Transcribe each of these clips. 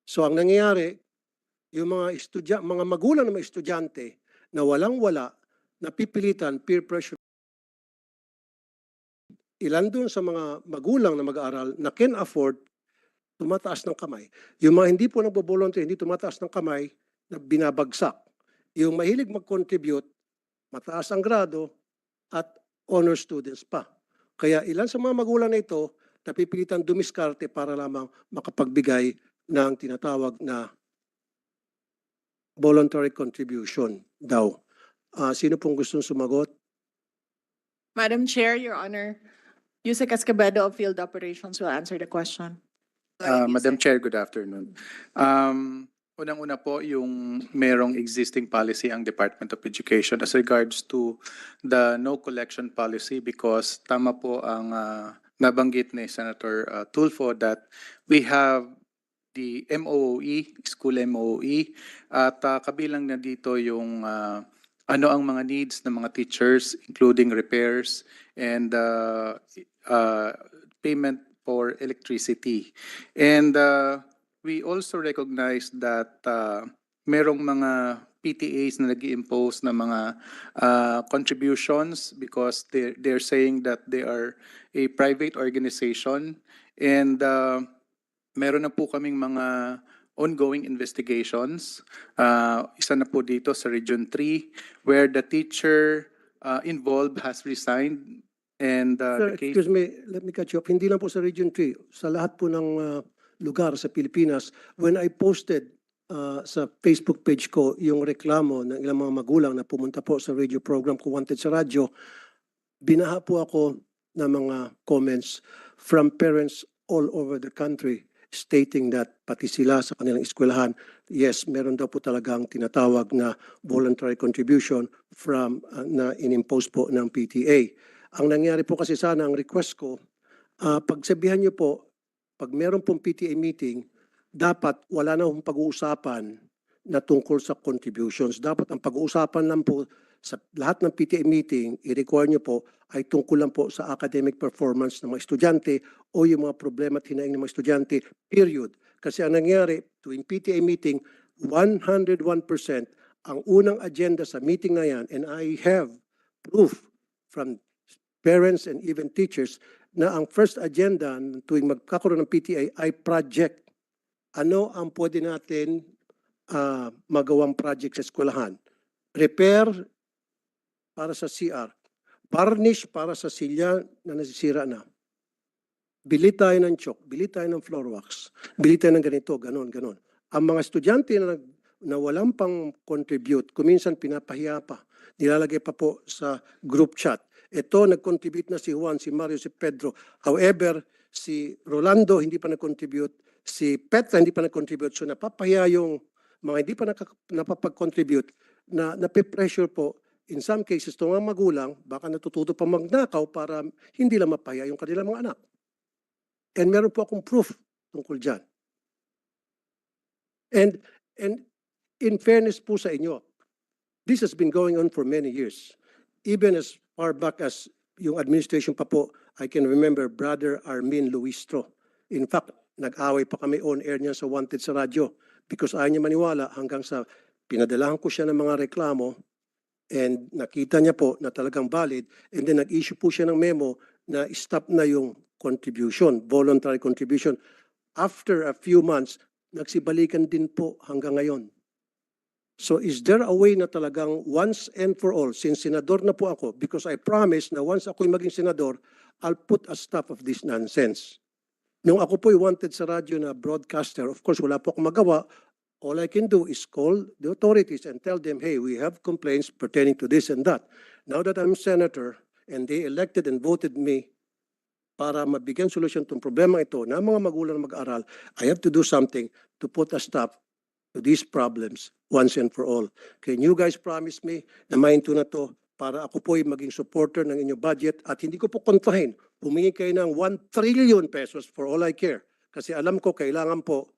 So ang nangyayari, yung mga magulang ng mga estudyante na walang-wala, napipilitan, peer pressure. Ilan doon sa mga magulang na mag-aaral na can afford, tumataas ng kamay. Yung mga hindi po nagbo-volunteer, hindi tumataas ng kamay, na binabagsak. Yung mahilig mag-contribute, mataas ang grado at honor students pa. Kaya ilan sa mga magulang na ito, napipilitan dumiskarte para lamang makapagbigay ng tinatawag na voluntary contribution daw. Sino pong gustong sumagot? Madam Chair, Your Honor, Yusek Escobedo of Field Operations will answer the question. Madam Chair, good afternoon. Unang-una po yung merong existing policy ang Department of Education as regards to the no collection policy because tama po ang nabanggit ni Senator Tulfo that we have the MOOE, school MOOE, at kabilang na dito yung ano ang mga needs ng mga teachers including repairs and payment for electricity. And we also recognize that merong mga PTAs na nag-i-impose na mga contributions because they're saying that they are a private organization and meron na po kaming mga ongoing investigations. Isa na po dito sa Region 3 where the teacher involved has resigned. And Sir, the case... excuse me, let me cut you off. Hindi lang po sa Region 3, sa lahat po ng lugar sa Pilipinas, when I posted sa Facebook page ko yung reklamo ng ilang mga magulang na pumunta po sa radio program ko Wanted sa radyo, binaha po ako ng mga comments from parents all over the country stating that pati sila sa kanilang eskwelahan, yes, meron daw po talagang tinatawag na voluntary contribution from na inimpose po ng PTA. Ang nangyari po kasi sana, ang request ko, pagsabihan niyo po, pag meron pong PTA meeting, dapat wala na akong pag-uusapan na tungkol sa contributions. Dapat ang pag-uusapan lang po sa lahat ng PTA meeting, i-require niyo po, ay tungkol lang po sa academic performance ng mga estudyante o yung mga problema at hinaing ng mga estudyante, period. Kasi ang nangyari, tuwing PTA meeting, 101% ang unang agenda sa meeting na yan, and I have proof from parents and even teachers na ang first agenda tuwing magkakaroon ng PTA ay project. Ano ang pwede natin magawang project sa eskwelahan? Repair para sa CR. Varnish para sa silya na nasisira na. Bili tayo ng chalk, bili tayo ng floor wax, bili tayo ng ganito, ganon, ganon. Ang mga estudyante na walang pang contribute, kuminsan pinapahiya pa, nilalagay pa po sa group chat. Ito, nag-contribute na si Juan, si Mario, si Pedro. However, si Rolando hindi pa nag-contribute, si Petra hindi pa nag-contribute. So napapahiya yung mga hindi pa napapag-contribute na nape-pressure po. In some cases, itong mga magulang, baka natututo pa magnakaw para hindi lang mapahiya yung kanilang mga anak. And meron po akong proof tungkol dyan. And in fairness po sa inyo, this has been going on for many years. Even as far back as yung administration pa po, I can remember Brother Armin Luistro. In fact, nag-away pa kami on air niya sa Wanted sa radyo because ayaw niya maniwala hanggang sa pinadalahan ko siya ng mga reklamo and nakita niya po na talagang valid and then nag-issue po siya ng memo na stop na yung contribution, voluntary contribution. After a few months, nagsibalikan din po hanggang ngayon. So is there a way na talagang once and for all, since senador na po ako, because I promise na once ako'y maging senador, I'll put a stop of this nonsense. Nung ako po'y wanted sa radyo na broadcaster, of course wala po akong magawa. All I can do is call the authorities and tell them, hey, we have complaints pertaining to this and that. Now that I'm senator and they elected and voted me para mabigyan solusyon itong problema ito na mga magulang na mag-aral, I have to do something to put a stop to these problems once and for all. Can you guys promise me na mainto na to para ako po'y maging supporter ng inyong budget at hindi ko po kontrahin, humingi kayo ng 1 trillion pesos for all I care. Kasi alam ko kailangan po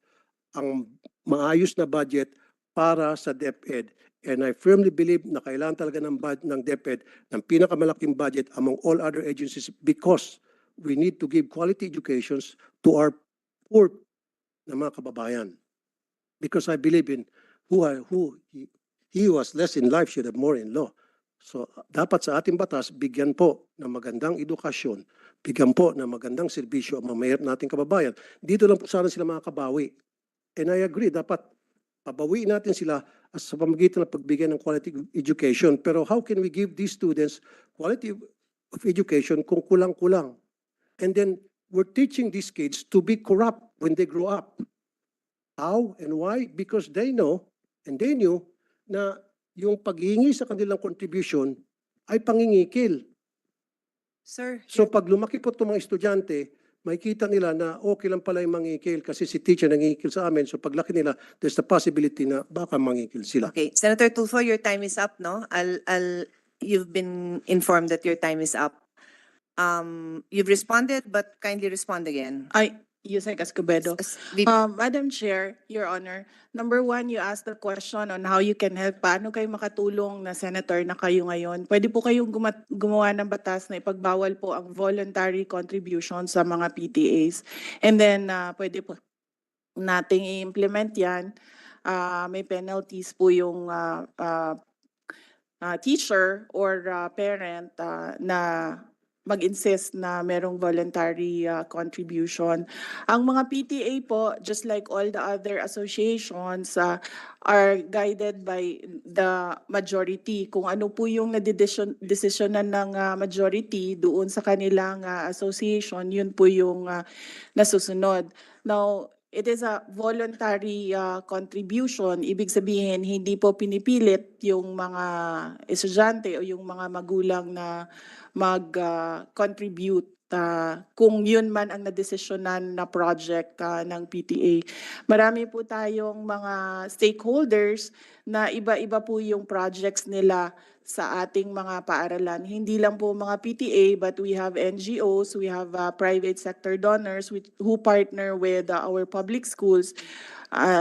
ang maayos na budget para sa DepEd. And I firmly believe na kailangan talaga ng DepEd ng pinakamalaking budget among all other agencies because we need to give quality educations to our poor na mga kababayan. because I believe in he who has less in life should have more in law. So dapat sa ating batas, bigyan po ng magandang edukasyon, bigyan po ng magandang serbisyo ang mga mahirap nating kababayan. Dito lang po sana sila makakabawi. And I agree, dapat pabawiin natin sila sa pamamagitan ng pagbigay ng quality education. Pero how can we give these students quality of education kung kulang-kulang? And then we're teaching these kids to be corrupt when they grow up. How and why? Because they know and they knew na yung paghingi sa kanilang contribution ay pangingikil. Sir, So pag lumaki po itong mga estudyante, makikita nila na okay lang pala yung mangikil kasi si teacher nangikil sa amin. So paglaki nila, there's the possibility na baka mangikil sila. okay. Senator Tulfo, your time is up, no? You've been informed that your time is up. You've responded, but kindly respond again. Yusek Escobedo. Madam Chair, Your Honor, number one, you asked the question on how you can help. Paano kayo makatulong na senator na kayo ngayon? Pwede po kayong gumawa ng batas na ipagbawal po ang voluntary contribution sa mga PTAs. And then, pwede po nating i-implement yan. May penalties po yung teacher or parent na mag-insist na merong voluntary contribution. Ang mga PTA po, just like all the other associations, are guided by the majority. Kung ano po yung desisyonan ng majority doon sa kanilang association, yun po yung nasusunod. Now, it is a voluntary contribution. Ibig sabihin, hindi po pinipilit yung mga estudyante o yung mga magulang na mag-contribute kung yun man ang nadesisyonan na project ng PTA. Marami po tayong mga stakeholders na iba-iba po yung projects nila sa ating mga paaralan. Hindi lang po mga PTA, but we have NGOs, we have private sector donors who partner with our public schools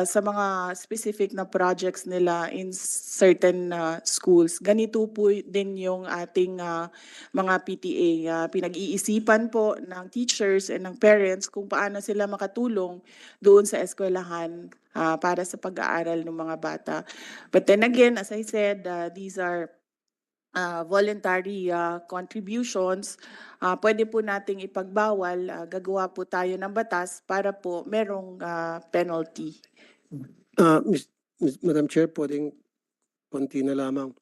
sa mga specific na projects nila in certain schools. Ganito po din yung ating mga PTA. Pinag-iisipan po ng teachers and ng parents kung paano sila makatulong doon sa eskwelahan para sa pag-aaral ng mga bata. But then again, as I said, these are voluntary contributions. Pwede po nating ipagbawal, gagawa po tayo ng batas para po merong penalty. Madam Chair, pwedeng konti na lamang.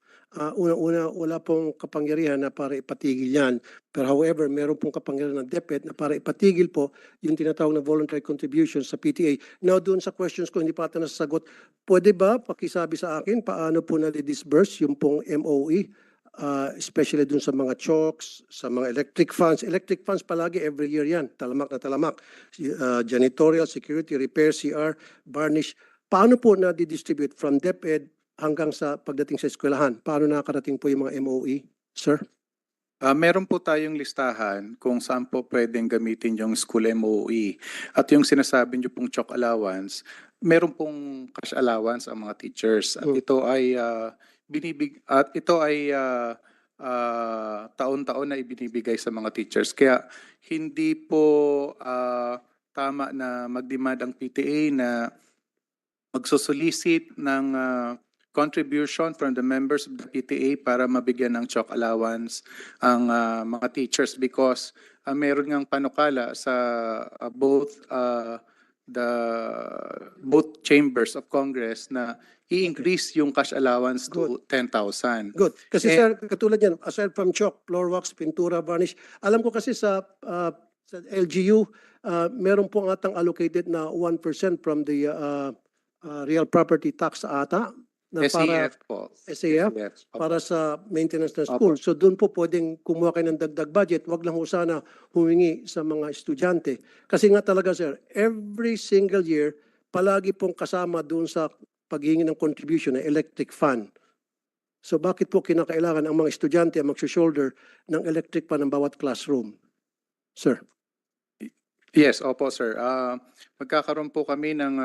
Una-una, wala pong kapangyarihan na para ipatigil yan. Pero however, meron pong kapangyarihan ng DepEd na para ipatigil po yung tinatawag na voluntary contribution sa PTA. Now, doon sa questions ko, hindi pa ata nasasagot. Pwede ba pakisabi sa akin paano po na-disburse yung pong MOE? Especially dun sa mga chalks, sa mga electric funds. Electric funds palagi every year yan, talamak na talamak. Janitorial, security, repair, CR, varnish. Paano po na-distribute from DepEd hanggang sa pagdating sa eskwelahan? Paano nakakarating po yung mga MOE, sir? Meron po tayong listahan kung saan po pwedeng gamitin yung school MOE. At yung sinasabi niyo pong chalk allowance, meron pong cash allowance ang mga teachers. At ito ay taon-taon na ibinibigay sa mga teachers. Kaya hindi po tama na mag-demand ang PTA na magsosolicit ng contribution from the members of the PTA para mabigyan ng chalk allowance ang mga teachers because meron ngang panukala sa both chambers of Congress na i-increase yung cash allowance to 10,000. Good. Kasi sir, katulad yan, aside from chalk, floor wax, pintura, varnish, alam ko kasi sa LGU, meron pong atang allocated na 1% from the real property tax ata. Na para, SAF po. SAF, para sa maintenance ng school. So doon po pwedeng kumuha kayo ng dagdag budget. Wag lang ho sana humingi sa mga estudyante. Kasi nga talaga sir, every single year, palagi pong kasama doon sa paghingi ng contribution ng electric fan. So bakit po kinakailangan ang mga estudyante ang mag-shoulder ng electric fan ng bawat classroom? Sir. Yes, opo sir. Magkakaroon po kami ng,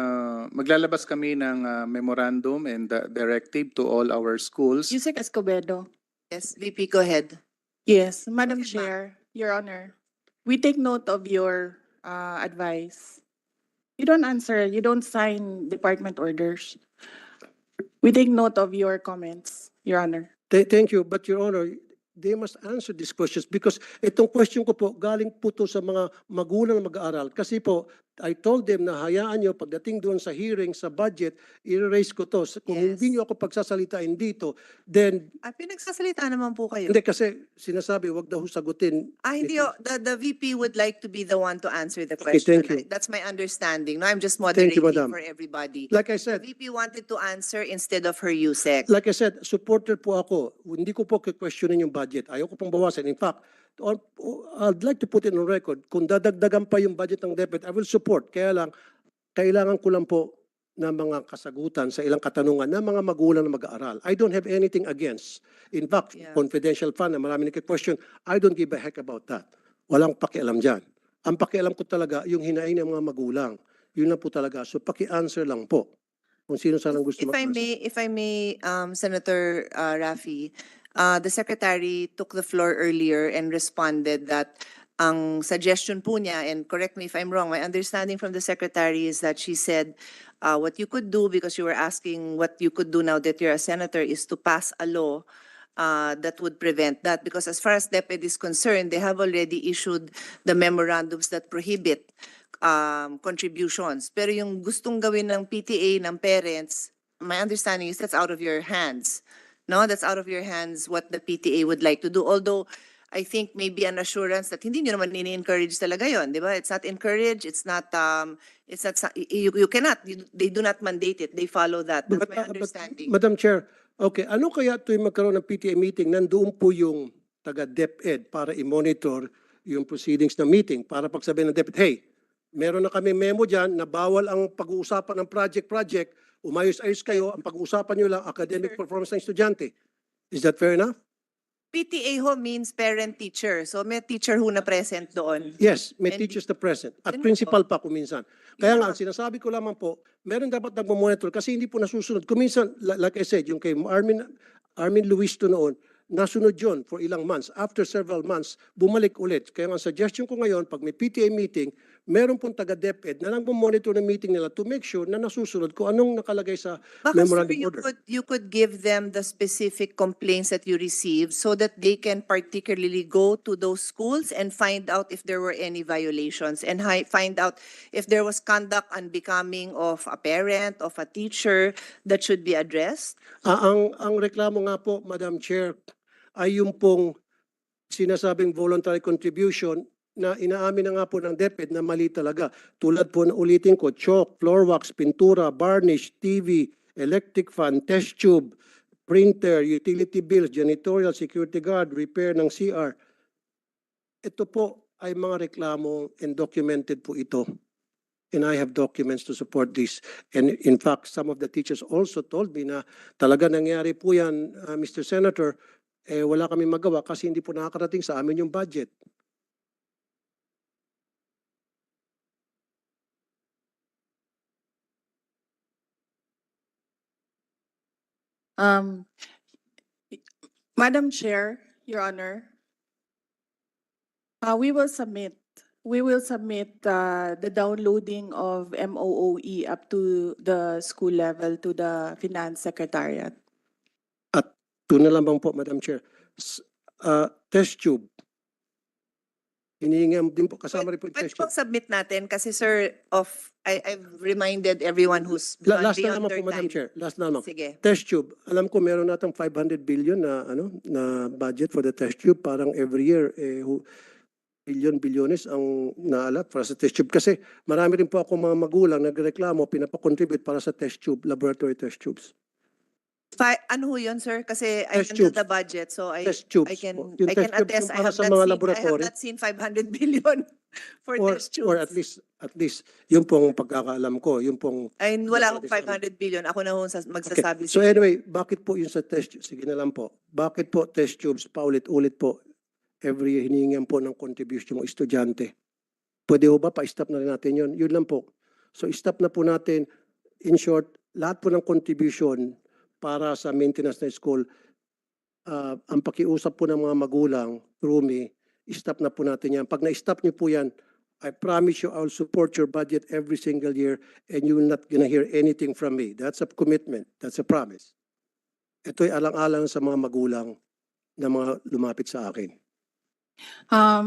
maglalabas kami ng memorandum and directive to all our schools. Yusek Escobedo. Yes, VP, go ahead. Yes, Madam Chair, Your Honor, we take note of your advice. You don't answer. You don't sign department orders. We take note of your comments, Your Honor. Thank you, but Your Honor, they must answer these questions because itong question ko po, galing po to sa mga magulang na mag-aaral. Kasi po, I told them na hayaan nyo, pagdating doon sa hearing, sa budget, i-raise ko to. Kung Yes. hindi nyo ako pagsasalitain dito, then, Pinagsasalita naman po kayo. hindi kasi sinasabi, wag daw sagutin. Hindi, the VP would like to be the one to answer the Okay, question. thank you. That's my understanding. No, I'm just Thank you, moderating Madam. for everybody. Like I The said, VP wanted to answer instead of her USEC. Like I said, supporter po ako. Hindi ko po questionin yung budget. Ayaw ko pong bawasan. In fact, I'd like to put it on record, kung dadagdagan pa yung budget ng DepEd, I will support. Kaya lang, kailangan ko lang po ng mga kasagutan sa ilang katanungan ng mga magulang na mag-aaral. I don't have anything against. In fact, Yeah. confidential fund na marami nagka-question, I don't give a heck about that. Walang pakialam dyan. Ang pakialam ko talaga, yung hinaing ng mga magulang. Yun lang po talaga. So, paki-answer lang po. Kung sino sanang gusto mag-answer. If I may, Senator Raffy, the Secretary took the floor earlier and responded that ang suggestion po niya, and correct me if I'm wrong, my understanding from the Secretary is that she said what you could do, because you were asking what you could do now that you're a senator, is to pass a law that would prevent that. Because as far as DepEd is concerned, they have already issued the memorandums that prohibit contributions. Pero yung gustong gawin ng PTA, ng parents, my understanding is that's out of your hands. No, that's out of your hands what the PTA would like to do. Although, I think maybe an assurance that hindi nyo naman ini-encourage talaga yon, di ba? It's not encouraged, you cannot, they do not mandate it, they follow that. That's my understanding. Madam Chair, okay, ano kaya tuwing magkaroon ng PTA meeting, nandoon po yung taga DepEd para i-monitor yung proceedings ng meeting, para pagsabihin ng DepEd, hey, meron na kami memo dyan na bawal ang pag-uusapan ng project, umayos-ayos kayo, ang pag-uusapan nyo lang academic performance ng estudyante. Is that fair enough? PTA ho means parent-teacher. So may teacher ho na present doon. Yes, may And teachers na present. At Yun principal pa kuminsan. Kaya nga, Yeah. sinasabi ko lamang po, meron dapat nagmamonitor kasi hindi po nasusunod. Kuminsan, like I said, yung kay Armin Luis to noon, nasunod yun for ilang months. After several months, bumalik ulit. Kaya nga, suggestion ko ngayon, pag may PTA meeting, meron pong taga-DepEd na nagmamonitor ng meeting nila to make sure na nasusunod kung anong nakalagay sa Baka, memorandum sir, order. you could give them the specific complaints that you received so that they can particularly go to those schools and find out if there were any violations and find out if there was conduct unbecoming of a parent, of a teacher that should be addressed. Ang reklamo nga po, Madam Chair, ay yung pong sinasabing voluntary contribution na inaamin na nga po ng DepEd na mali talaga. Tulad po na ulitin ko, chalk, floor wax, pintura, varnish, TV, electric fan, test tube, printer, utility bills, janitorial, security guard, repair ng CR. Ito po ay mga reklamo and documented po ito. And I have documents to support this. And in fact, some of the teachers also told me na talaga nangyari po yan, Mr. Senator, wala kami magawa kasi hindi po nakakarating sa amin yung budget. Madam Chair, Your Honor, we will submit the downloading of MOOE up to the school level to the Finance Secretariat. At doon na lamang po, Madam Chair. Test tube. Hinihingi din po, kasama rin po yung Pwede test pong tube. submit natin kasi, sir, I've reminded everyone who's Last na beyond naman their po, Madam time. Chair. Last na naman. Sige. Test tube. Alam ko meron natang 500 billion na budget for the test tube. Parang every year, bilyones ang naalat para sa test tube. Kasi marami rin po ako mga magulang nagreklamo, pinapakontribute para sa test tube, laboratory test tubes. Ano ho yun, sir? Kasi I Test handle tubes. the budget, so Test tubes I can po. Yung test tubes attest. yung I para have sa not mga seen, laboratory. I have not seen 500 billion for test tubes. Or at least, yun pong pagkakaalam ko, yun pong... Ay, wala akong 500 billion. Ako na ho magsasabi. So anyway, bakit po yun sa test tubes? Sige na lang po. Bakit po test tubes paulit-ulit po every year hiningan po ng contribution ng estudyante? Pwede ho ba pa-stop na rin natin yun? Yun lang po. So stop na po natin. In short, lahat po ng contribution para sa maintenance ng school, ang pakiusap po ng mga magulang, through me, stop na po natin yan. Pag na-stop niyo po yan, I promise you I'll support your budget every single year and you will not gonna hear anything from me. That's a commitment. That's a promise. Ito'y alang-alang sa mga magulang na mga lumapit sa akin.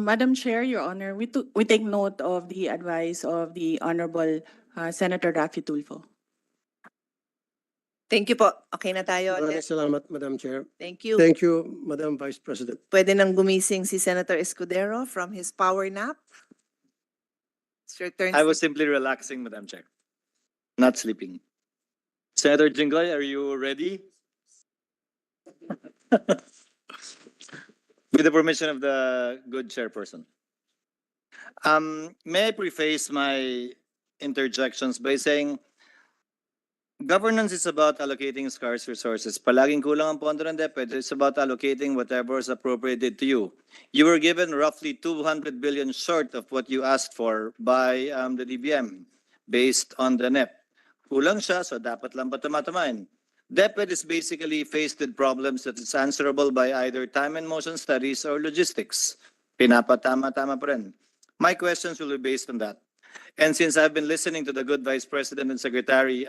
Madam Chair, Your Honor, we take note of the advice of the Honorable Senator Raffy Tulfo. Thank you po. Okay na tayo. Maraming salamat, Madam Chair. Thank you. Thank you, Madam Vice President. Pwede nang gumising si Senator Escudero from his power nap. It's your turn. I was simply relaxing, Madam Chair, not sleeping. Senator Jinggoy, are you ready? With the permission of the good chairperson. May I preface my interjections by saying governance is about allocating scarce resources. Palaging kulang ang pondo ng DepEd. It's about allocating whatever is appropriated to you. You were given roughly 200 billion short of what you asked for by the DBM based on the NEP. Kulang siya, so dapat lang patamatamaan. DepEd is basically faced with problems that is answerable by either time and motion studies or logistics. Pinapatama-tama pa rin. My questions will be based on that. And since I've been listening to the good Vice President and Secretary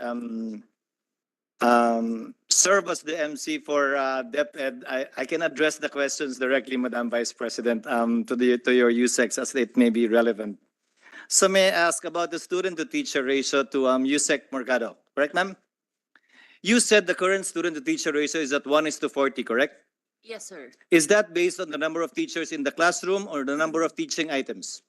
serve as the MC for DepEd, I can address the questions directly, Madam Vice President, to your USECs as it may be relevant. So may I ask about the student-to-teacher ratio to USEC Mercado, correct, ma'am? You said the current student-to-teacher ratio is at 1:40, correct? Yes, sir. Is that based on the number of teachers in the classroom or the number of teaching items?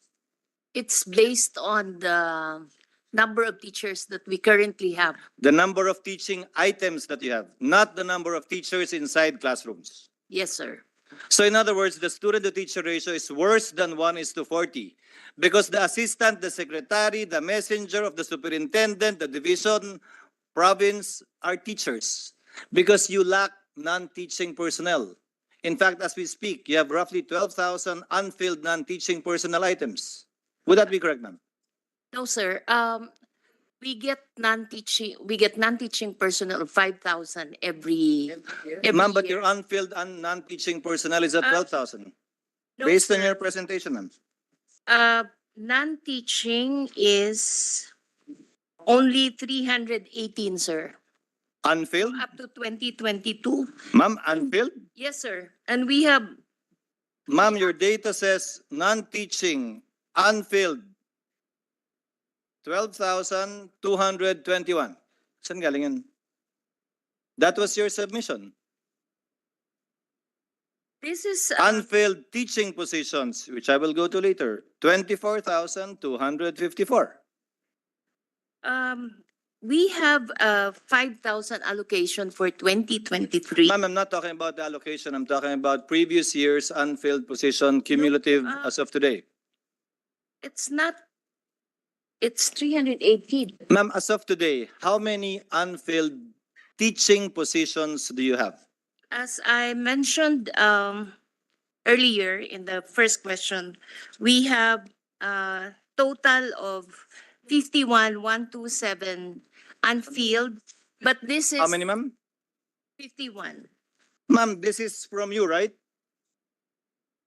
It's based on the number of teachers that we currently have. The number of teaching items that you have, not the number of teachers inside classrooms. Yes, sir. So in other words, the student-to-teacher ratio is worse than 1:40 because the assistant, the secretary, the messenger of the superintendent, the division, province are teachers because you lack non-teaching personnel. In fact, as we speak, you have roughly 12,000 unfilled non-teaching personnel items. Would that be correct, ma'am? No, sir. We get non-teaching personnel of 5,000 every Ma'am, but year. your unfilled and non-teaching personnel is at 12,000. No, Based on sir. your presentation, ma'am. Non-teaching is only 318, sir. Unfilled? Up to 2022. Ma'am, unfilled? Yes, sir. And we have, Ma'am, your data says non-teaching, unfilled, 12,221. Saan galing yun? That was your submission. this is, Unfilled teaching positions, which I will go to later, 24,254. we have 5,000 allocation for 2023. Ma'am, I'm not talking about the allocation. I'm talking about previous year's unfilled position cumulative as of today. It's not, it's 318. Ma'am, as of today, how many unfilled teaching positions do you have? As I mentioned earlier in the first question, we have a total of 51,127 unfilled, but this is How many, ma'am? 51. Ma'am, this is from you, right?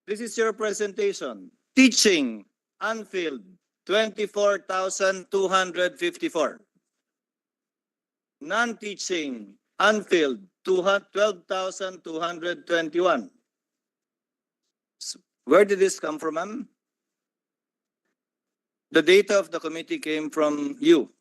This is your presentation. Teaching, unfilled, 24,254. Non-teaching, unfilled, 12,221. Where did this come from, ma'am? The data of the committee came from you.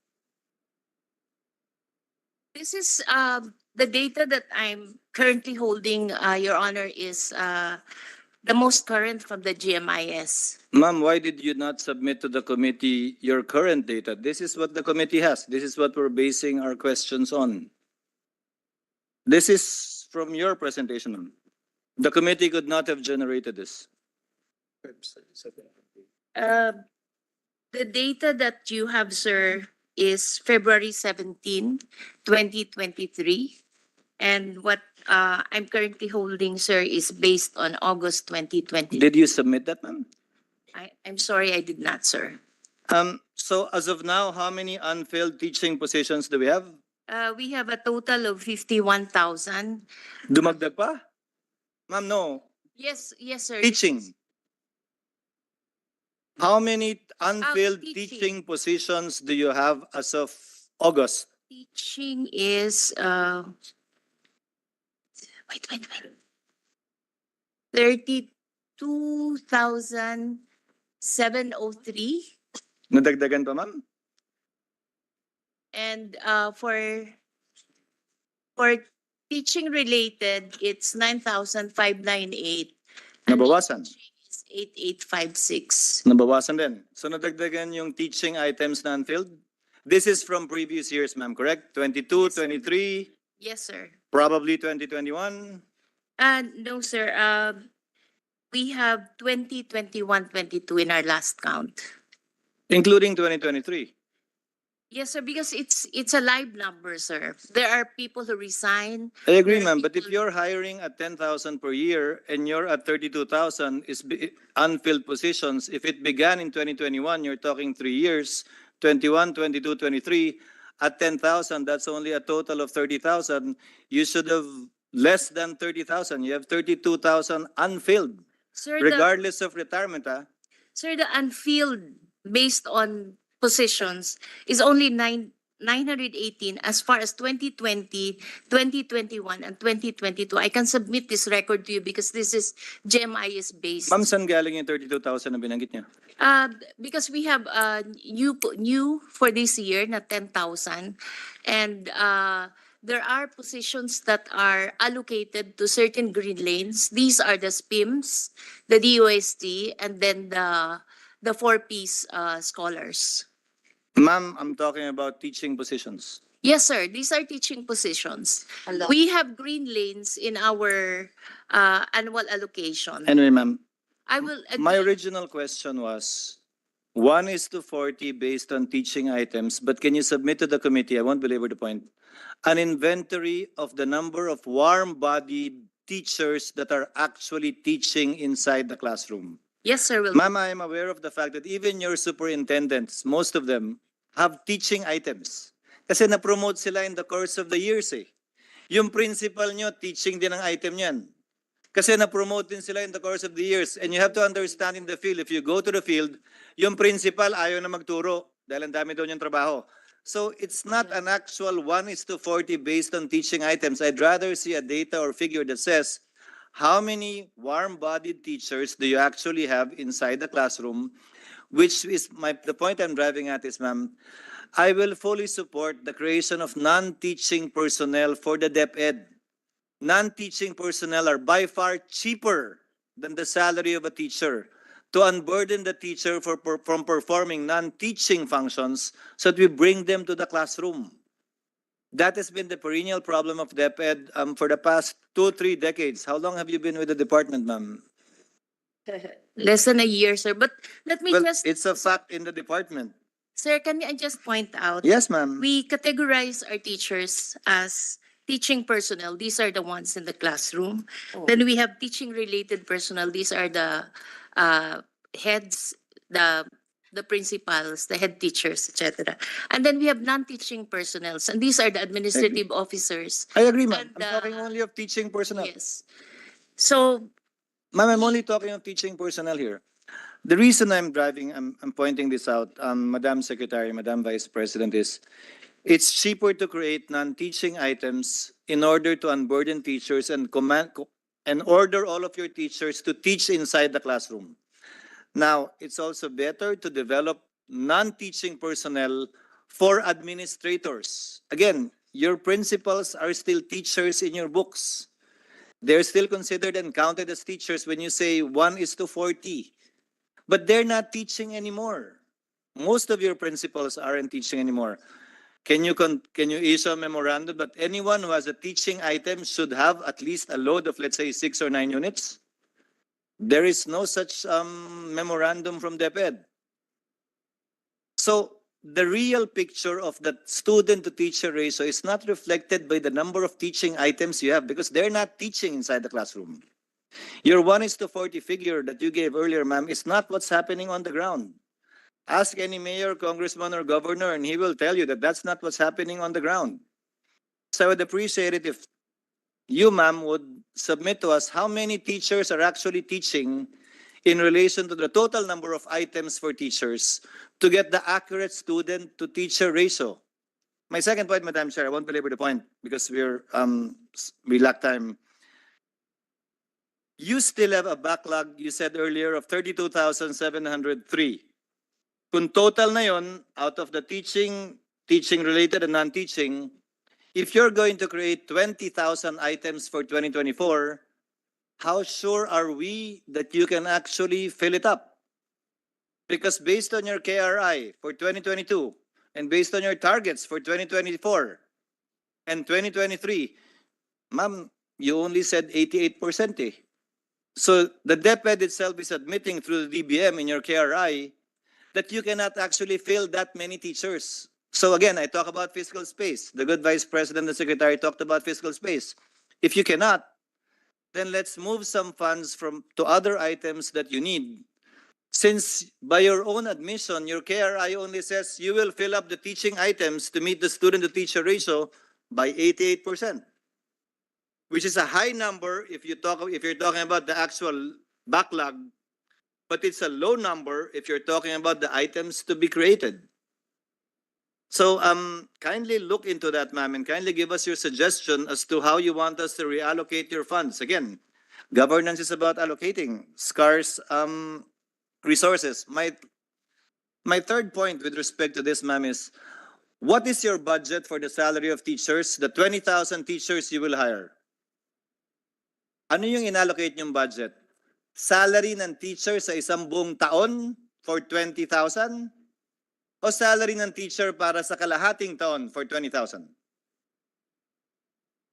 This is the data that I'm currently holding, Your Honor, is the most current from the GMIS. Ma'am, why did you not submit to the committee your current data? This is what the committee has. This is what we're basing our questions on. This is from your presentation, ma'am. The committee could not have generated this. The data that you have, sir, is February 17, 2023. And what I'm currently holding, sir, is based on August 2020. Did you submit that, ma'am? I'm sorry, I did not, sir. So as of now, how many unfilled teaching positions do we have? We have a total of 51,000. Dumagdag pa? Ma'am, no. Yes, yes, sir. Teaching. How many unfilled teaching. teaching positions do you have as of August? Teaching is, wait. 32,703. Nadagdagan pa, ma'am? And for teaching related, it's 9,598. And Nabawasan. teaching is 8,856. Nabawasan din. So nadagdagan yung teaching items na unfilled? This is from previous years, ma'am, correct? 22, Yes, sir. 23, Yes, sir. probably 2021. No, sir. We have 2021, 22 in our last count. Including 2023. Yes, sir, because it's a live number, sir. There are people who resign. I agree, There are ma'am, but if people- you're hiring at 10,000 per year and you're at 32,000 is unfilled positions, if it began in 2021, you're talking 3 years, 21, 22, 23, at 10,000, that's only a total of 30,000. You should have less than 30,000. You have 32,000 unfilled, Sir, regardless of retirement, Sir, the unfilled based on positions is only 918 as far as 2020, 2021, and 2022. I can submit this record to you because this is GMIS based. Ma'am, saan galing yung 32,000 na binanggit niya? Because we have new for this year na 10,000, and there are positions that are allocated to certain green lanes. These are the SPIMS, the DOST, and then the 4-piece scholars. Ma'am, I'm talking about teaching positions. Yes, sir. These are teaching positions. We have green lanes in our annual allocation. Anyway, ma'am, I will my agree. original question was 1:40 based on teaching items, but can you submit to the committee, I won't belabor the point, an inventory of the number of warm-bodied teachers that are actually teaching inside the classroom? Yes, sir. Will. Ma'am, I am aware of the fact that even your superintendents, most of them, have teaching items. Kasi na-promote sila in the course of the years eh. Yung principal nyo, teaching din ang item niyan. Kasi na-promote din sila in the course of the years. And you have to understand in the field, if you go to the field, yung principal ayaw na magturo dahil ang dami daw niyang trabaho. So it's not an actual 1:40 based on teaching items. I'd rather see a data or figure that says, how many warm-bodied teachers do you actually have inside the classroom? Which is the point I'm driving at is, ma'am, I will fully support the creation of non-teaching personnel for the DepEd. Non-teaching personnel are by far cheaper than the salary of a teacher to unburden the teacher from performing non-teaching functions so that we bring them to the classroom. That has been the perennial problem of DepEd for the past 2-3 decades. How long have you been with the department, ma'am? Less than a year, sir. But let me Well, just, it's a fact in the department. sir, can I just point out? Yes, ma'am. We categorize our teachers as teaching personnel. These are the ones in the classroom. Then we have teaching related personnel. These are the heads, the principals, the head teachers, etc. And then we have non-teaching personnel, and these are the administrative officers. I agree, ma'am. And, I'm talking only of teaching personnel. Yes. So, Ma'am, I'm only talking of teaching personnel here. The reason I'm pointing this out, Madam Secretary, Madam Vice President, is it's cheaper to create non-teaching items in order to unburden teachers and order all of your teachers to teach inside the classroom. Now, it's also better to develop non-teaching personnel for administrators. Again, your principals are still teachers in your books. They're still considered and counted as teachers when you say 1:40. But they're not teaching anymore. Most of your principals aren't teaching anymore. Can you issue a memorandum that anyone who has a teaching item should have at least a load of, let's say, 6 or 9 units? There is no such memorandum from DepEd. So the real picture of the student to teacher ratio is not reflected by the number of teaching items you have because they're not teaching inside the classroom. Your 1:40 figure that you gave earlier, ma'am, is not what's happening on the ground. Ask any mayor, congressman, or governor, and he will tell you that that's not what's happening on the ground. So I would appreciate it if you, ma'am, would submit to us how many teachers are actually teaching in relation to the total number of items for teachers to get the accurate student-to-teacher ratio. My second point, Madam Chair, I won't belabor the point because we lack time. You still have a backlog, you said earlier, of 32,703. Kung total na yon, out of the teaching-related and non-teaching, if you're going to create 20,000 items for 2024, how sure are we that you can actually fill it up? Because based on your KRI for 2022 and based on your targets for 2024 and 2023, ma'am, you only said 88%. Eh. So the DepEd itself is admitting through the DBM in your KRI that you cannot actually fill that many teachers. So again, I talk about fiscal space. The good Vice President and Secretary talked about fiscal space. If you cannot, then let's move some funds to other items that you need. Since by your own admission, your KRI only says you will fill up the teaching items to meet the student-to-teacher ratio by 88%. Which is a high number if you're talking about the actual backlog, but it's a low number if you're talking about the items to be created. So kindly look into that, ma'am, and kindly give us your suggestion as to how you want us to reallocate your funds. Again, governance is about allocating scarce resources. My third point with respect to this, ma'am, is what is your budget for the salary of teachers, the 20,000 teachers you will hire? Ano yung inallocate yung budget? Salary ng teacher sa isang buong taon for 20,000? O salary ng teacher para sa kalahating taon for 20,000?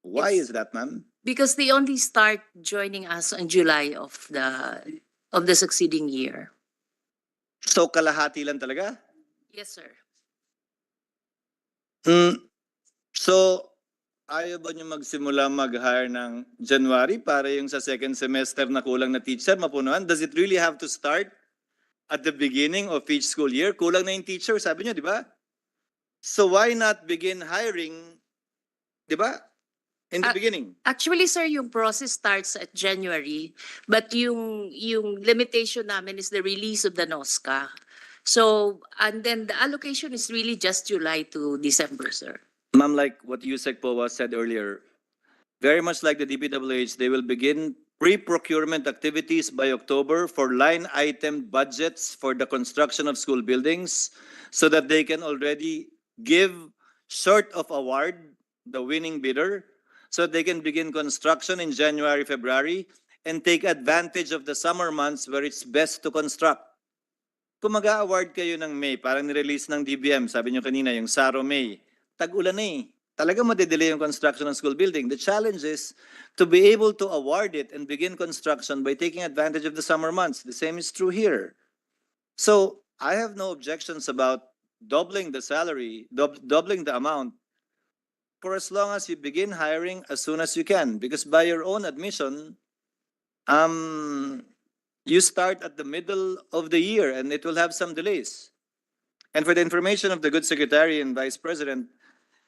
Why is that, ma'am? Because they only start joining us in July of the succeeding year. So kalahati lang talaga? Yes, sir. So ayaw ba nyo magsimula mag-hire ng January para yung sa second semester na kulang na teacher mapunuan? Does it really have to start at the beginning of each school year? Kulang na yung teacher, sabi nyo, di ba? So why not begin hiring, di ba? In the beginning. Actually, sir, yung process starts at January, but yung limitation namin is the release of the NOSCA. So, and then the allocation is really just July to December, sir. Ma'am, like what Yusek Powa said earlier, very much like the DPWH, they will begin pre-procurement activities by October for line item budgets for the construction of school buildings so that they can already give short of award the winning bidder so they can begin construction in January, February and take advantage of the summer months where it's best to construct. Kung mag-award kayo ng May, parang nirelease ng DBM, sabi nyo kanina, yung Saro May, tag-ulan na eh. Talaga madedelay yung construction ng school building. The challenge is to be able to award it and begin construction by taking advantage of the summer months. The same is true here. So I have no objections about doubling the salary, doubling the amount for as long as you begin hiring as soon as you can. Because by your own admission, you start at the middle of the year and it will have some delays. And for the information of the good secretary and vice president,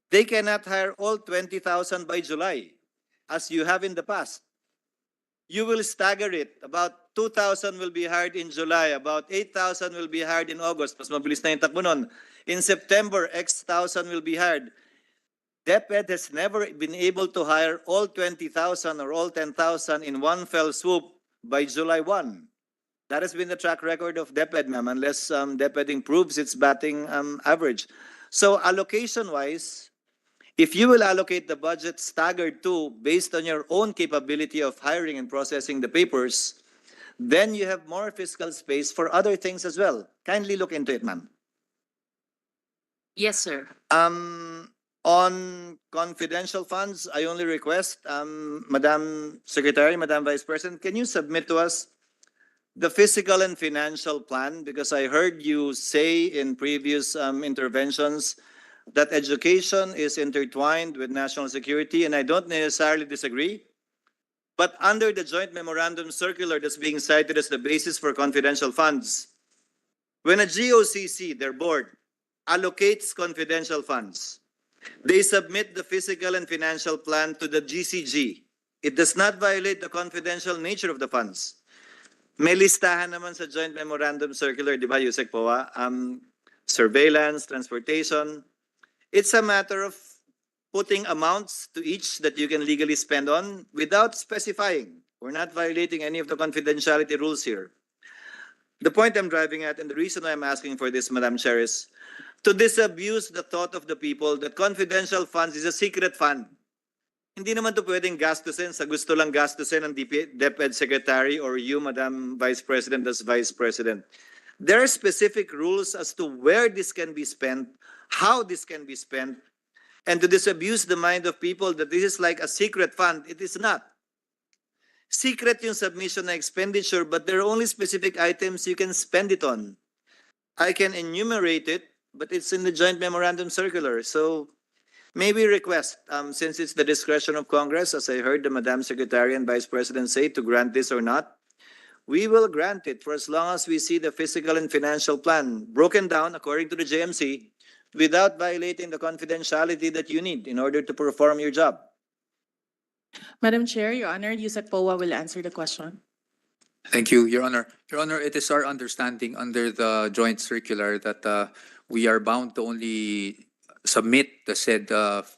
they cannot hire all 20,000 by July, as you have in the past. You will stagger it. About 2,000 will be hired in July. About 8,000 will be hired in August. Mas mabilis na yung takbo nun. In September, X thousand will be hired. DepEd has never been able to hire all 20,000 or all 10,000 in one fell swoop by July 1. That has been the track record of DepEd, ma'am, unless DepEd improves its batting average. So allocation-wise, if you will allocate the budget staggered too, based on your own capability of hiring and processing the papers, then you have more fiscal space for other things as well. Kindly look into it, ma'am. Yes, sir. On confidential funds, I only request, Madam Secretary, Madam Vice President, can you submit to us the fiscal and financial plan? Because I heard you say in previous interventions that education is intertwined with national security, and I don't necessarily disagree. But under the joint memorandum circular that's being cited as the basis for confidential funds, when a GOCC, their board, allocates confidential funds, they submit the fiscal and financial plan to the GCG. It does not violate the confidential nature of the funds. May listahan naman sa Joint Memorandum Circular, di ba, Yusek Poa? Surveillance, transportation. It's a matter of putting amounts to each that you can legally spend on without specifying. We're not violating any of the confidentiality rules here. The point I'm driving at, and the reason why I'm asking for this, Madam Chair, is to disabuse the thought of the people that confidential funds is a secret fund. Hindi naman to pwedeng gastusin sa gusto lang gastusin ng DepEd Secretary or you, Madam Vice President, as Vice President. There are specific rules as to where this can be spent, how this can be spent, and to disabuse the mind of people that this is like a secret fund. It is not. Secret yung submission na expenditure, but there are only specific items you can spend it on. I can enumerate it, but it's in the Joint Memorandum Circular. So maybe request, since it's the discretion of Congress, as I heard the Madam Secretary and Vice President say, to grant this or not, we will grant it for as long as we see the fiscal and financial plan broken down according to the JMC without violating the confidentiality that you need in order to perform your job. Madam Chair, Your Honor, Yusek Poa will answer the question. Thank you, Your Honor. Your Honor, it is our understanding under the joint circular that we are bound to only submit the said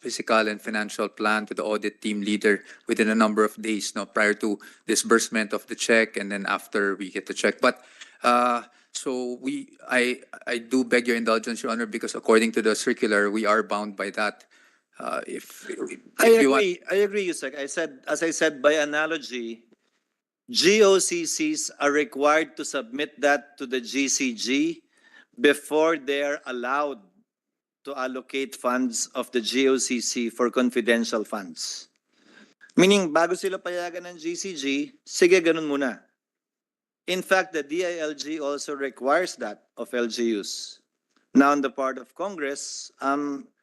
fiscal and financial plan to the audit team leader within a number of days, prior to disbursement of the check and then after we get the check. But so I do beg your indulgence, Your Honor, because according to the circular, we are bound by that. If you want. I agree, Yusek. As I said, by analogy, GOCCs are required to submit that to the GCG before they're allowed to allocate funds of the GOCC for confidential funds. Meaning, bago sila payagan ng GCG, sige, ganun muna. In fact, the DILG also requires that of LGUs. Now, on the part of Congress,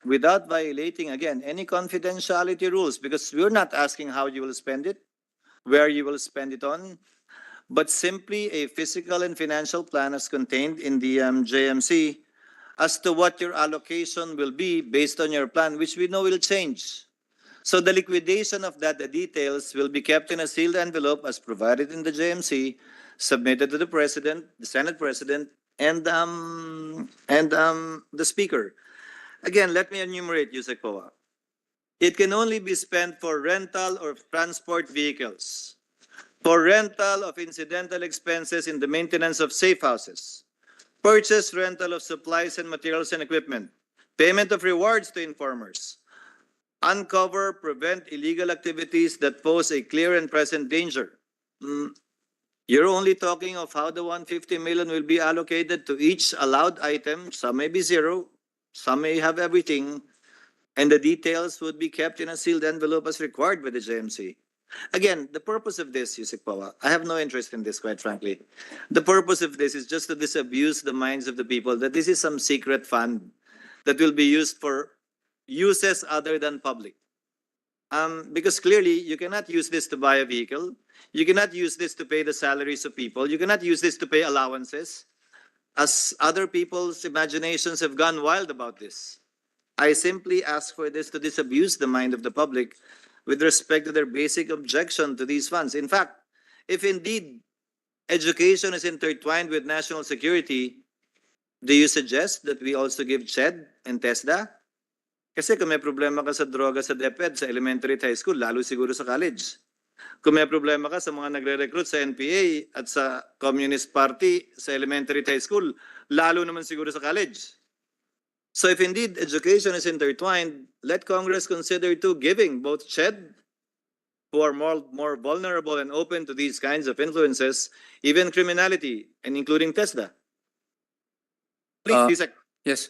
without violating, again, any confidentiality rules, because we're not asking how you will spend it, where you will spend it on, but simply a fiscal and financial plan as contained in the JMC as to what your allocation will be based on your plan, which we know will change. So the liquidation of that, the details, will be kept in a sealed envelope as provided in the JMC, submitted to the President, the Senate President, and the Speaker. Again, let me enumerate, Yusek Poa. It can only be spent for rental or transport vehicles, for rental of incidental expenses in the maintenance of safe houses, purchase, rental of supplies and materials and equipment, payment of rewards to informers, uncover, prevent illegal activities that pose a clear and present danger. You're only talking of how the 150 million will be allocated to each allowed item. Some may be zero, some may have everything, and the details would be kept in a sealed envelope as required by the JMC. Again, the purpose of this, Yusek Poa, I have no interest in this, quite frankly. The purpose of this is just to disabuse the minds of the people that this is some secret fund that will be used for uses other than public. Because clearly, you cannot use this to buy a vehicle. You cannot use this to pay the salaries of people. You cannot use this to pay allowances. As other people's imaginations have gone wild about this. I simply ask for this to disabuse the mind of the public with respect to their basic objection to these funds. In fact, if indeed education is intertwined with national security, do you suggest that we also give CHED and TESDA? Kasi kung may problema ka sa droga sa DepEd, sa elementary at high school, lalo siguro sa college. Kung may problema ka sa mga nagre-recruit sa NPA at sa Communist Party sa elementary at high school, lalo naman siguro sa college. So if indeed education is intertwined, let Congress consider too giving both CHED, who are more vulnerable and open to these kinds of influences, even criminality, and including TESDA. Please, Yes,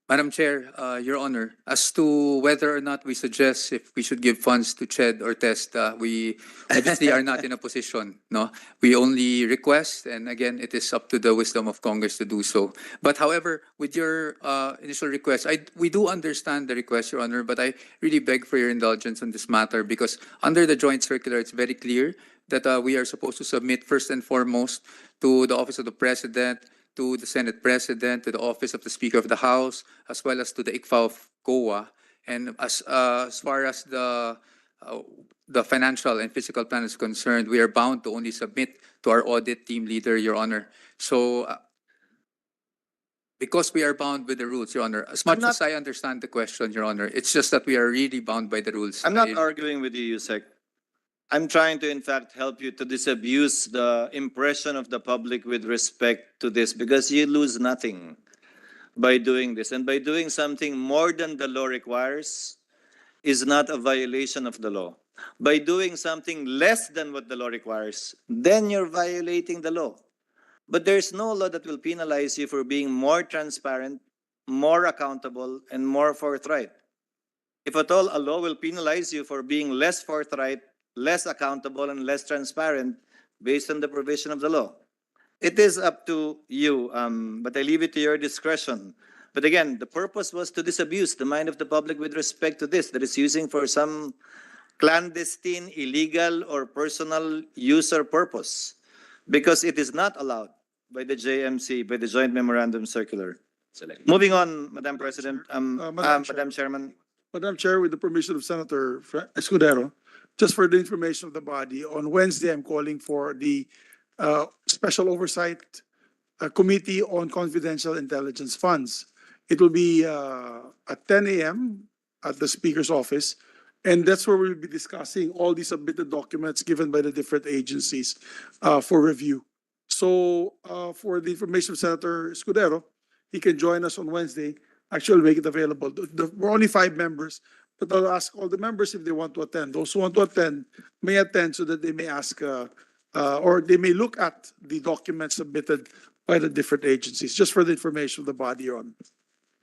Madam Chair, Your Honor, as to whether or not we suggest if we should give funds to CHED or TESDA, we obviously are not in a position, no? We only request, and again, it is up to the wisdom of Congress to do so. But however, with your initial request, we do understand the request, Your Honor, but I really beg for your indulgence on this matter because under the joint circular, it's very clear that we are supposed to submit first and foremost to the Office of the President, to the Senate President, to the Office of the Speaker of the House, as well as to the ICFA of COA. And as far as the the financial and fiscal plan is concerned, we are bound to only submit to our audit team leader, Your Honor. So, because we are bound with the rules, Your Honor, as much not- as I understand the question, Your Honor, it's just that we are really bound by the rules. I'm not arguing with you, Yusek. I'm trying to, in fact, help you to disabuse the impression of the public with respect to this, because you lose nothing by doing this. And by doing something more than the law requires is not a violation of the law. By doing something less than what the law requires, then you're violating the law. But there's no law that will penalize you for being more transparent, more accountable, and more forthright. If at all, a law will penalize you for being less forthright, less accountable, and less transparent based on the provision of the law. It is up to you, but I leave it to your discretion. But again, the purpose was to disabuse the mind of the public with respect to this, that is using for some clandestine, illegal, or personal use or purpose, because it is not allowed by the JMC, by the Joint Memorandum Circular. Moving on, Madam President, Madam Chairman. Madam Chair, with the permission of Senator Escudero, just for the information of the body, on Wednesday, I'm calling for the Special Oversight Committee on Confidential Intelligence Funds. It will be at 10 a.m. at the Speaker's office, and that's where we'll be discussing all the submitted documents given by the different agencies for review. So for the information of Senator Escudero, he can join us on Wednesday. Actually, make it available. We're only 5 members, but I'll ask all the members if they want to attend. Those who want to attend may attend so that they may ask or they may look at the documents submitted by the different agencies, just for the information of the body on.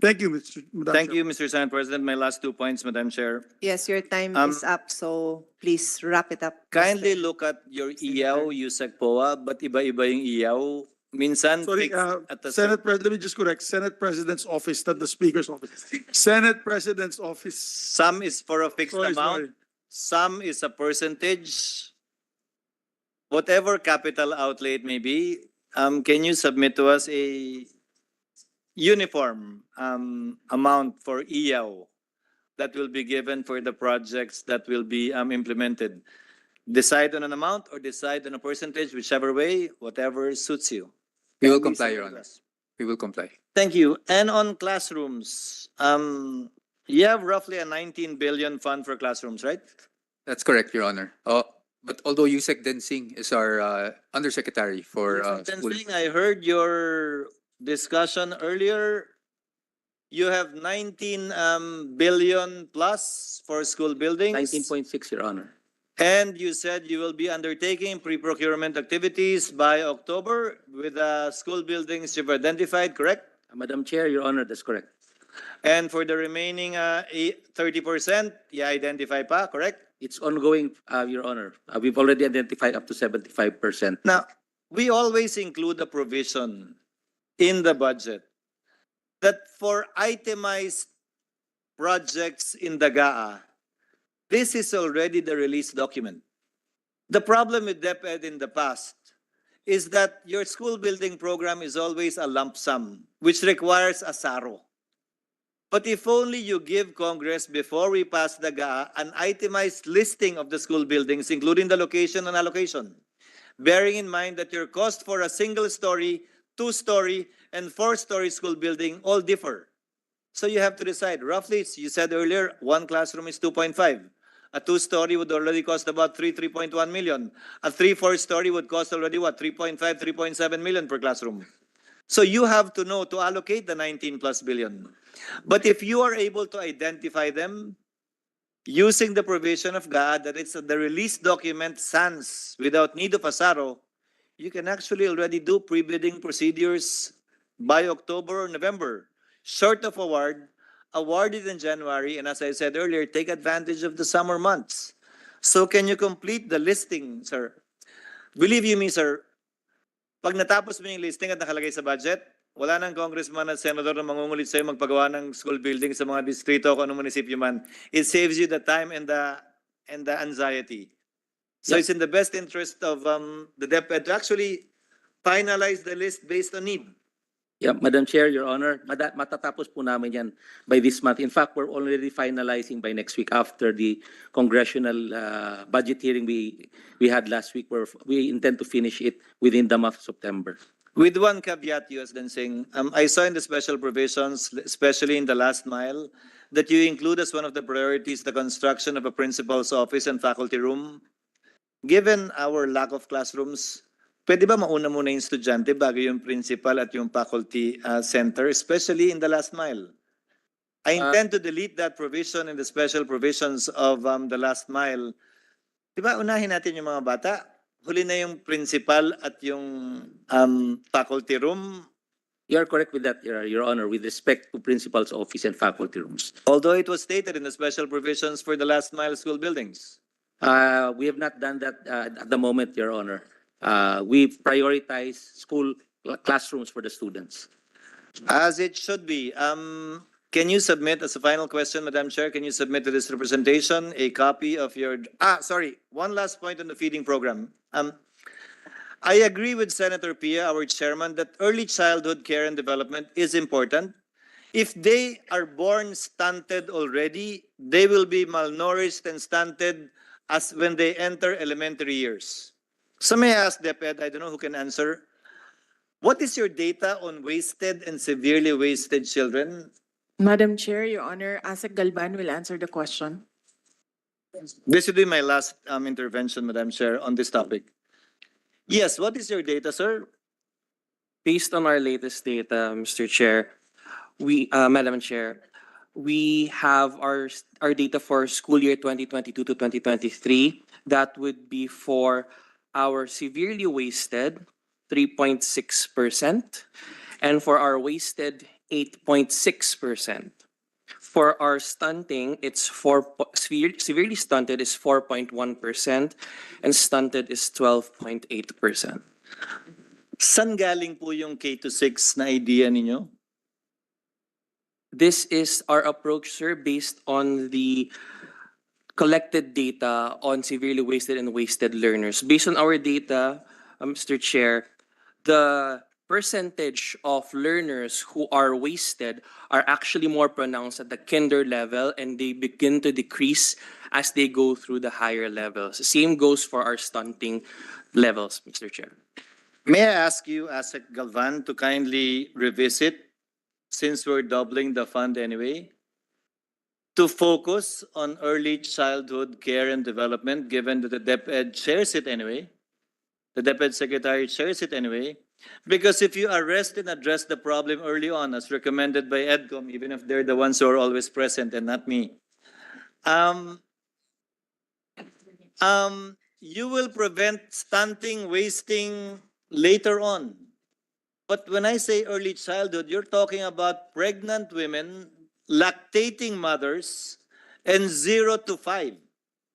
Thank you, Madam Thank Chair. you, Mr. Senate President. My last 2 points, Madam Chair. Yes, your time is up, so please wrap it up. Kindly look at your iyaw, Yusek Poa, but iba-iba yung iyaw. Minsan, Sorry, fixed at the Senate President, let me just correct. Senate President's office, not the Speaker's office. Senate President's office. Some is for a fixed Sorry, amount, sorry. some is a percentage. Whatever capital outlay it may be, can you submit to us a uniform amount for iyaw that will be given for the projects that will be implemented? Decide on an amount or decide on a percentage, whichever way, whatever suits you. We will Kindly comply, send Your it to Honor. us. We will comply. Thank you. And on classrooms, you have roughly a 19 billion fund for classrooms, right? That's correct, Your Honor. But although Yusek Densing is our undersecretary for school. I heard your discussion earlier. You have 19 billion plus for school buildings. 19.6, Your Honor. And you said you will be undertaking pre-procurement activities by October with the school buildings you've identified, correct? Madam Chair, Your Honor, that's correct. And for the remaining 30%, you identify pa, correct? It's ongoing, Your Honor. We've already identified up to 75%. Now, we always include a provision in the budget that for itemized projects in the GAA, this is already the release document. The problem with DepEd in the past is that your school building program is always a lump sum, which requires a SARO. But if only you give Congress, before we pass the GAA, an itemized listing of the school buildings, including the location and allocation, bearing in mind that your cost for a single-story, 2-story, and 4-story school building all differ. So you have to decide. Roughly, you said earlier, 1 classroom is 2.5. A 2-story would already cost about 3.1 million. A 3-4-story would cost already what? 3.5, 3.7 million per classroom. So you have to know to allocate the 19 plus billion. But if you are able to identify them using the provision of GAA that it's the release document sans without need of a SARO, you can actually already do pre-bidding procedures by October or November. Short of awarded in January, and as I said earlier, take advantage of the summer months. So can you complete the listing, sir? Believe you me, sir, pag natapos mo yung listing at nakalagay sa budget, wala nang congressman at senador na mangungulit sa'yo magpagawa ng school building sa mga distrito o anong munisipyo man. It saves you the time and the anxiety. So it's in the best interest of the DepEd to actually finalize the list based on need. Yeah, Madam Chair, Your Honor, matatapos po namin yan by this month. In fact, we're already finalizing by next week after the congressional budget hearing we had last week, where we intend to finish it within the month of September. With one caveat, US Dancing, I saw in the special provisions, especially in the last mile, that you include as one of the priorities the construction of a principal's office and faculty room. Given our lack of classrooms, pwede ba mauna muna yung estudyante bago yung principal at yung faculty center, especially in the last mile? I intend to delete that provision in the special provisions of the last mile. Di ba unahin natin yung mga bata? Huli na yung principal at yung faculty room. You are correct with that, Your Honor, with respect to principal's office and faculty rooms. Although it was stated in the special provisions for the last mile school buildings. We have not done that at the moment, Your Honor. We prioritize school classrooms for the students. As it should be. Can you submit, as a final question, Madam Chair, can you submit to this representation a copy of your... one last point on the feeding program. I agree with Senator Pia, our chairman, that early childhood care and development is important. If they are born stunted already, they will be malnourished and stunted as when they enter elementary years. So may I ask DepEd, I don't know who can answer, what is your data on wasted and severely wasted children? Madam Chair, Your Honor, Asek Galban will answer the question. This will be my last intervention, Madam Chair, on this topic. Yes, what is your data, sir? Based on our latest data, Mr. Chair, Madam Chair, we have our data for school year 2022 to 2023. That would be for our severely wasted, 3.6%, and for our wasted, 8.6%. For our stunting, it's severely stunted is 4.1%, and stunted is 12.8%. San galing po yung K-6 na idea ninyo? This is our approach, sir, based on the collected data on severely wasted and wasted learners. Based on our data, Mr. Chair, the percentage of learners who are wasted are actually more pronounced at the kinder level, and they begin to decrease as they go through the higher levels. The same goes for our stunting levels, Mr. Chair. May I ask you, Asek Galvan, to kindly revisit, since we're doubling the fund anyway, to focus on early childhood care and development, given that the DepEd chairs it anyway, the DepEd Secretary chairs it anyway, because if you arrest and address the problem early on, as recommended by EDCOM, even if they're the ones who are always present and not me, you will prevent stunting, wasting later on. But when I say early childhood, you're talking about pregnant women, lactating mothers, and 0 to 5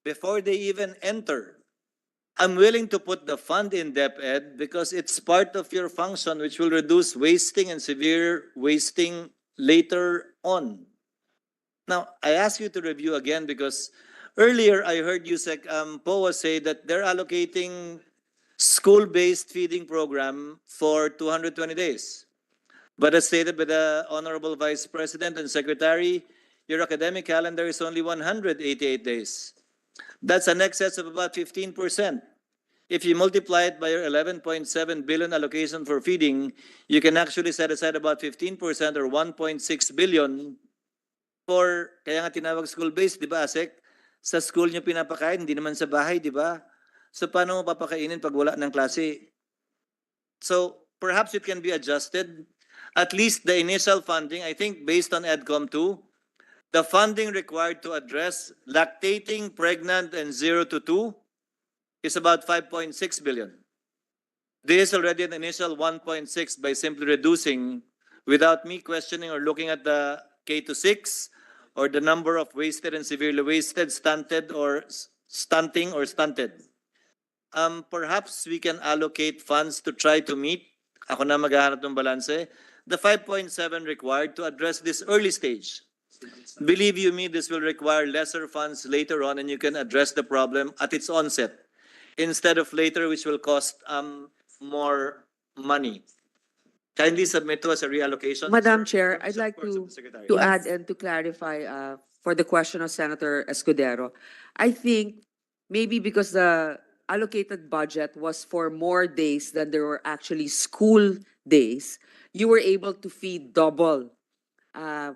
before they even enter. I'm willing to put the fund in DepEd because it's part of your function, which will reduce wasting and severe wasting later on. Now, I ask you to review again because earlier I heard you, POA say that they're allocating school-based feeding program for 220 days. But as stated by the Honorable Vice President and Secretary, your academic calendar is only 188 days. That's an excess of about 15%. If you multiply it by your 11.7 billion allocation for feeding, you can actually set aside about 15% or 1.6 billion for, kaya nga tinawag school-based, di ba, Asek? Sa school nyo pinapakain, hindi naman sa bahay, di ba? So paano mo papakainin pag wala ng klase? So perhaps it can be adjusted. At least the initial funding, I think based on EDCOM 2, the funding required to address lactating, pregnant, and 0 to 2 is about 5.6 billion. This is already an initial 1.6 by simply reducing, without me questioning or looking at the K-6 or the number of wasted and severely wasted, stunted or stunting or stunted. Perhaps we can allocate funds to try to meet, ako na maghahanap ng balanse, the 5.7 required to address this early stage. Believe you me, this will require lesser funds later on and you can address the problem at its onset instead of later, which will cost more money. kindly submit to us a reallocation. Madam sir, Chair, from the I'd like reports of to, the Secretary. to Yes. add and to clarify for the question of Senator Escudero. I think maybe because the allocated budget was for more days than there were actually school days, you were able to feed double uh,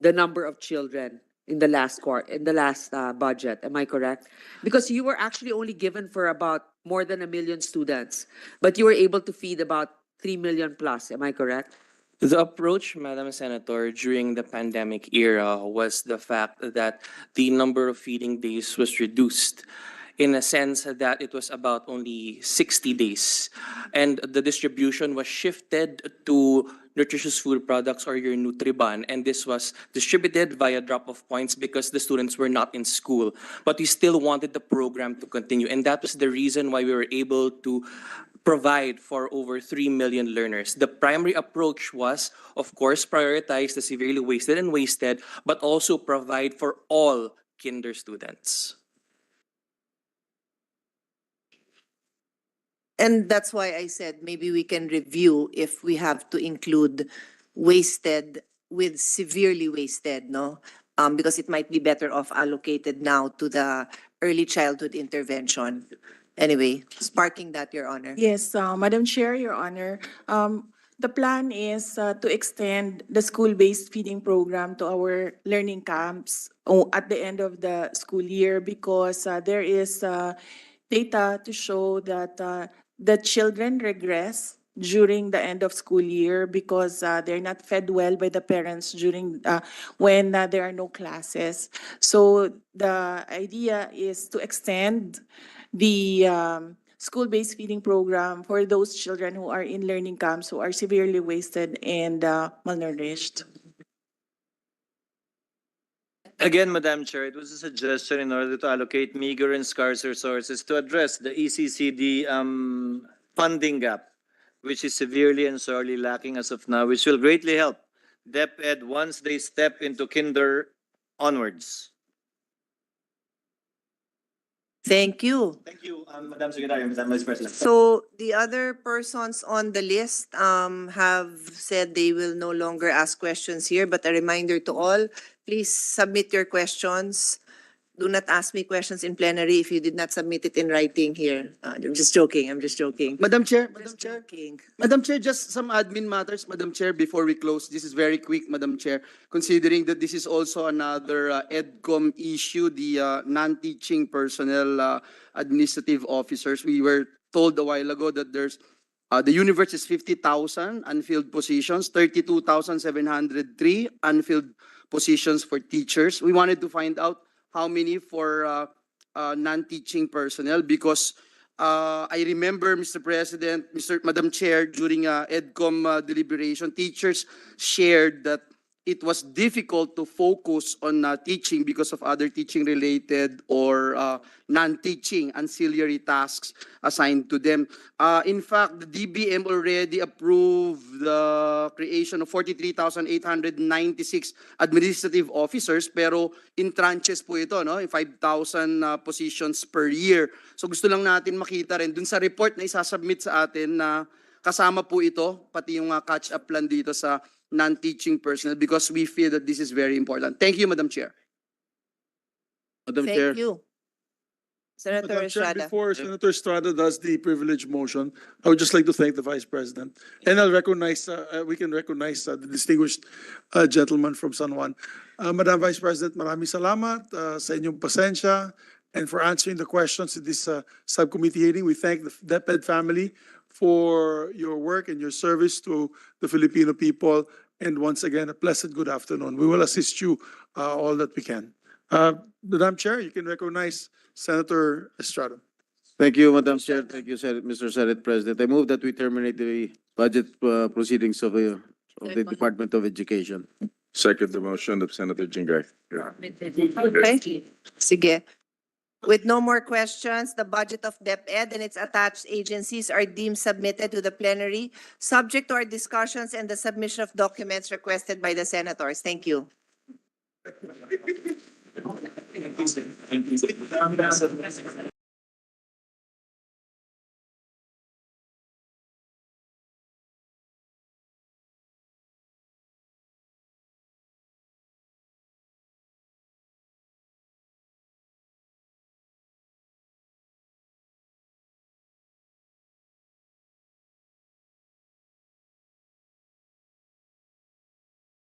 the number of children in the last budget. Am I correct? Because you were actually only given for about more than 1 million students, but you were able to feed about 3 million plus. Am I correct? The approach, Madam Senator, during the pandemic era was the fact that the number of feeding days was reduced in a sense that it was about only 60 days. And the distribution was shifted to nutritious food products or your Nutriban. And this was distributed via drop-off points because the students were not in school. But we still wanted the program to continue. And that was the reason why we were able to provide for over 3 million learners. The primary approach was, of course, prioritize the severely wasted and wasted, but also provide for all kinder students. And that's why I said maybe we can review if we have to include wasted with severely wasted, no? Because it might be better off allocated now to the early childhood intervention. Anyway, sparking that, Your Honor. Yes, Madam Chair, Your Honor. The plan is to extend the school-based feeding program to our learning camps at the end of the school year because there is data to show that the children regress during the end of school year because they're not fed well by the parents during when there are no classes. So the idea is to extend the school-based feeding program for those children who are in learning camps who are severely wasted and malnourished. Again, Madam Chair, it was a suggestion in order to allocate meager and scarce resources to address the ECCD funding gap, which is severely and sorely lacking as of now, which will greatly help DepEd once they step into kinder onwards. Thank you. Thank you, Madam Secretary, Madam Vice President. So the other persons on the list have said they will no longer ask questions here, but a reminder to all, please submit your questions. Do not ask me questions in plenary if you did not submit it in writing here. I'm just joking. Madam Chair, Just joking. Madam Chair, just some admin matters, Madam Chair, before we close. This is very quick, Madam Chair, considering that this is also another EDCOM issue, the non-teaching personnel administrative officers. We were told a while ago that there's the universe is 50,000 unfilled positions, 32,703 unfilled positions for teachers. We wanted to find out how many for non-teaching personnel because I remember, Mr. President, Madam Chair, during EDCOM deliberation, teachers shared that it was difficult to focus on teaching because of other teaching-related or non-teaching ancillary tasks assigned to them. In fact, the DBM already approved the creation of 43,896 administrative officers, pero in tranches po ito, no? 5,000 positions per year. So gusto lang natin makita rin dun sa report na isasubmit sa atin na kasama po ito, pati yung catch-up plan dito sa non-teaching personnel because we feel that this is very important. Thank you, Madam Chair. Thank you. Senator Madam Chair, Estrada. before Senator Estrada does the privilege motion, I would just like to thank the Vice President. And I'll recognize, we can recognize the distinguished gentleman from San Juan. Madam Vice President, maraming salamat sa inyong pasensya and for answering the questions in this subcommittee hearing. We thank the DepEd family for your work and your service to the Filipino people. And once again, a blessed good afternoon. We will assist you all that we can. Madam Chair, you can recognize Senator Estrada. Thank you, Madam Chair. Thank you, Mr. Senate President. I move that we terminate the budget proceedings of the Department of Education. Second the motion of Senator Jinggoy. Okay. Sige. With no more questions, the budget of DepEd and its attached agencies are deemed submitted to the plenary, subject to our discussions and the submission of documents requested by the senators. Thank you.